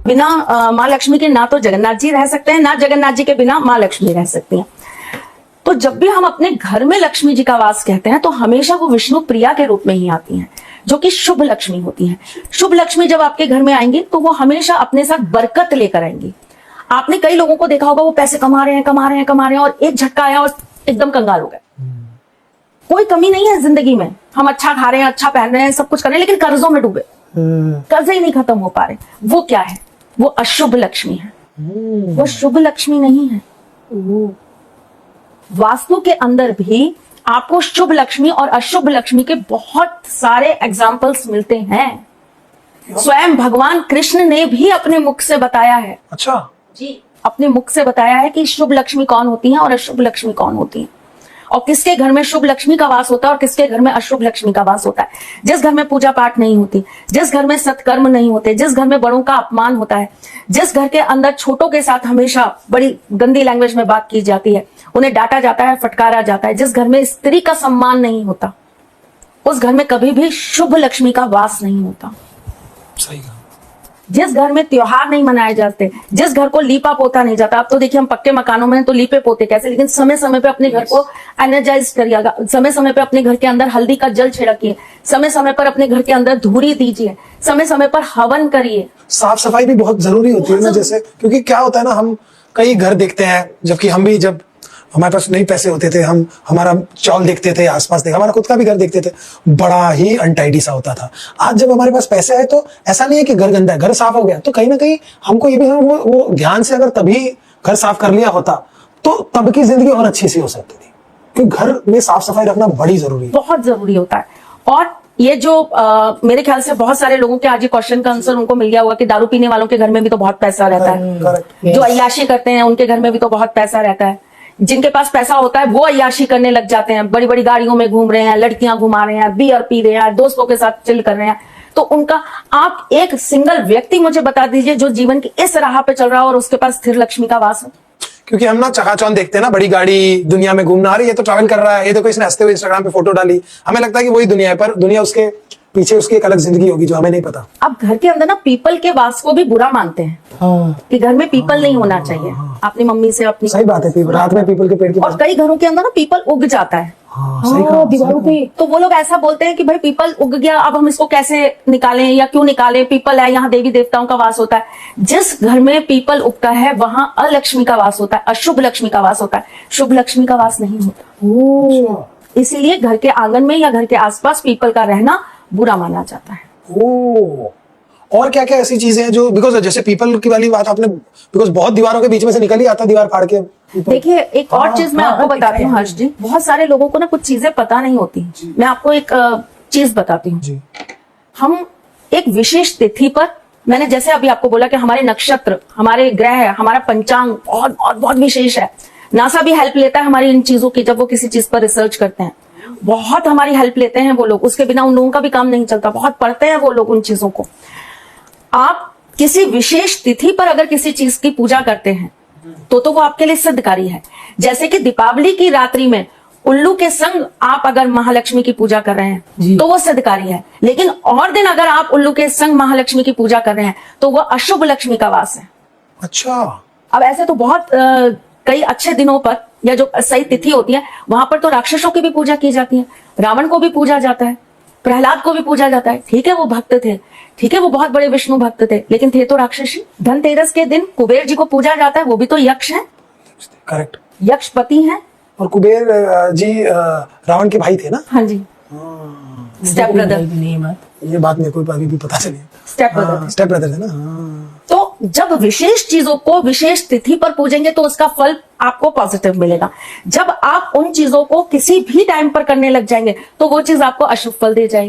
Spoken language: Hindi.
बिना माँ लक्ष्मी के ना तो जगन्नाथ जी रह सकते हैं, ना जगन्नाथ जी के बिना माँ लक्ष्मी रह सकती हैं। तो जब भी हम अपने घर में लक्ष्मी जी का वास कहते हैं तो हमेशा वो विष्णु प्रिया के रूप में ही आती हैं, जो कि शुभ लक्ष्मी होती हैं। शुभ लक्ष्मी जब आपके घर में आएंगी तो वो हमेशा अपने साथ बरकत लेकर आएंगी। आपने कई लोगों को देखा होगा, वो पैसे कमा रहे हैं और एक झटका आया और एकदम कंगाल हो गए। कोई कमी नहीं है जिंदगी में, हम अच्छा खा रहे हैं, अच्छा पहन रहे हैं, सब कुछ कर रहे हैं, लेकिन कर्जों में डूबे, कर्जे ही नहीं खत्म हो पा रहे। वो क्या है? वो अशुभ लक्ष्मी है, वो शुभ लक्ष्मी नहीं है। वास्तु के अंदर भी आपको शुभ लक्ष्मी और अशुभ लक्ष्मी के बहुत सारे एग्जाम्पल्स मिलते हैं। स्वयं भगवान कृष्ण ने भी अपने मुख से बताया है। अच्छा जी, अपने मुख से बताया है कि शुभ लक्ष्मी कौन होती है और अशुभ लक्ष्मी कौन होती है, और किसके घर में शुभ लक्ष्मी का वास होता है और किसके घर में अशुभ लक्ष्मी का वास होता है। जिस घर में पूजा पाठ नहीं होती, जिस घर में सत्कर्म नहीं होते, जिस घर में बड़ों का अपमान होता है, जिस घर के अंदर छोटों के साथ हमेशा बड़ी गंदी लैंग्वेज में बात की जाती है, उन्हें डांटा जाता है, फटकारा जाता है, जिस घर में स्त्री का सम्मान नहीं होता, उस घर में कभी भी शुभ लक्ष्मी का वास नहीं होता। सही कहा। जिस घर में त्योहार नहीं मनाए जाते, जिस घर को लीपा पोता नहीं जाता, अब तो देखिए हम पक्के मकानों में तो लीपे पोते कैसे, लेकिन समय समय पे अपने घर को एनर्जाइज करिएगा, समय समय पे अपने घर के अंदर हल्दी का जल छिड़किए, समय समय पर अपने घर के अंदर धूरी दीजिए, समय समय पर हवन करिए। साफ सफाई भी बहुत जरूरी होती है ना, जैसे क्योंकि क्या होता है ना, हम कई घर देखते हैं, जबकि हम भी जब हमारे पास नहीं पैसे होते थे, हम हमारा चौल देखते थे, आसपास देखा, हमारा खुद का भी घर देखते थे, बड़ा ही अनटाइडी सा होता था। आज जब हमारे पास पैसे आए तो ऐसा नहीं है कि घर गंदा है, घर साफ हो गया, तो कहीं ना कहीं हमको ये भी वो ध्यान से अगर तभी घर साफ कर लिया होता तो तब की जिंदगी और अच्छी सी हो सकती थी। क्योंकि घर में साफ सफाई रखना बड़ी जरूरी है, बहुत जरूरी होता है। और ये जो मेरे ख्याल से बहुत सारे लोगों के आज ये क्वेश्चन का आंसर उनको मिल गया होगा कि दारू पीने वालों के घर में भी तो बहुत पैसा रहता है, जो अय्याशी करते हैं उनके घर में भी तो बहुत पैसा रहता है, जिनके पास पैसा होता है वो अय्याशी करने लग जाते हैं, बड़ी बड़ी गाड़ियों में घूम रहे हैं, लड़कियां घुमा रहे हैं, बियर पी रहे हैं, दोस्तों के साथ चिल कर रहे हैं। तो उनका आप एक सिंगल व्यक्ति मुझे बता दीजिए जो जीवन की इस राह पे चल रहा हो और उसके पास स्थिर लक्ष्मी का वास हो। क्योंकि हम ना चकाचौंध देखते हैं ना, बड़ी गाड़ी दुनिया में घूमना, अरे ये तो ट्रैवल कर रहा है, ये तो इसने हंसते हुए इंस्टाग्राम पे फोटो डाली, हमें लगता है कि वही दुनिया है, पर दुनिया उसके पीछे उसकी एक अलग जिंदगी होगी जो हमें नहीं पता। अब घर के अंदर ना पीपल के वास को भी बुरा मानते हैं कि घर में पीपल नहीं होना चाहिए। अपनी मम्मी से अपनी, सही बात है, पीपल रात में पीपल के पेड़ की, और कई घरों के अंदर ना पीपल उग जाता है सही कहा, दीवारों पे, तो वो लोग ऐसा बोलते हैं कि भाई पीपल उग गया, अब हम इसको कैसे निकालें या क्यों निकालें, पीपल है, यहाँ देवी देवताओं का वास होता है। जिस घर में पीपल उगता है वहां अलक्ष्मी का वास होता है, अशुभ लक्ष्मी का वास होता है, शुभ लक्ष्मी का वास नहीं होता। इसीलिए घर के आंगन में या घर के आसपास पीपल का रहना बुरा माना जाता है। और क्या क्या ऐसी चीजें हैं जो, बिकॉज जैसे पीपल की वाली बात आपने, बिकॉज बहुत दीवारों के बीच में से निकल ही आता, दीवार फाड़ के। देखिए एक और चीज मैं आपको बताती हूँ हर्ष जी, बहुत सारे लोगों को ना कुछ चीजें पता नहीं होती। मैं आपको एक चीज बताती हूँ। हम एक विशेष तिथि पर, मैंने जैसे अभी आपको बोला कि हमारे नक्षत्र, हमारे ग्रह, हमारा पंचांग बहुत बहुत बहुत विशेष है। नासा भी हेल्प लेता है हमारी इन चीजों की, जब वो किसी चीज पर रिसर्च करते हैं, बहुत हमारी हेल्प लेते हैं वो लोग, उसके बिना उन लोगों का भी काम नहीं चलता, बहुत पढ़ते हैं वो लोग उन चीजों को। आप किसी विशेष तिथि पर अगर किसी चीज की पूजा करते हैं तो वो आपके लिए सिद्धकारी है। जैसे कि दीपावली की रात्रि में उल्लू के संग आप अगर महालक्ष्मी की पूजा कर रहे हैं तो वो सिद्धकारी है, लेकिन और दिन अगर आप उल्लू के संग महालक्ष्मी की पूजा कर रहे हैं तो वो अशुभ लक्ष्मी का वास है। अच्छा, अब ऐसे तो बहुत कई अच्छे दिनों पर या जो सही तिथि होती है वहां पर तो राक्षसों की भी पूजा की जाती है, रावण को भी पूजा जाता है, प्रहलाद को भी पूजा जाता है। ठीक है वो भक्त थे, ठीक है वो बहुत बड़े विष्णु भक्त थे, लेकिन थे तो राक्षसी। धनतेरस के दिन कुबेर जी को पूजा जाता है, वो भी तो यक्ष है, करेक्ट, यक्षपति हैं। और कुबेर जी रावण के भाई थे ना। हाँ जी, स्टेप ब्रदर। ये बात मेरे को अभी भी पता चली, स्टेप ब्रदर थे ना। तो जब विशेष चीजों को विशेष तिथि पर पूजेंगे तो उसका फल आपको पॉजिटिव मिलेगा। जब आप उन चीजों को किसी भी टाइम पर करने लग जाएंगे तो वो चीज आपको अशुभ फल दे जाएगी।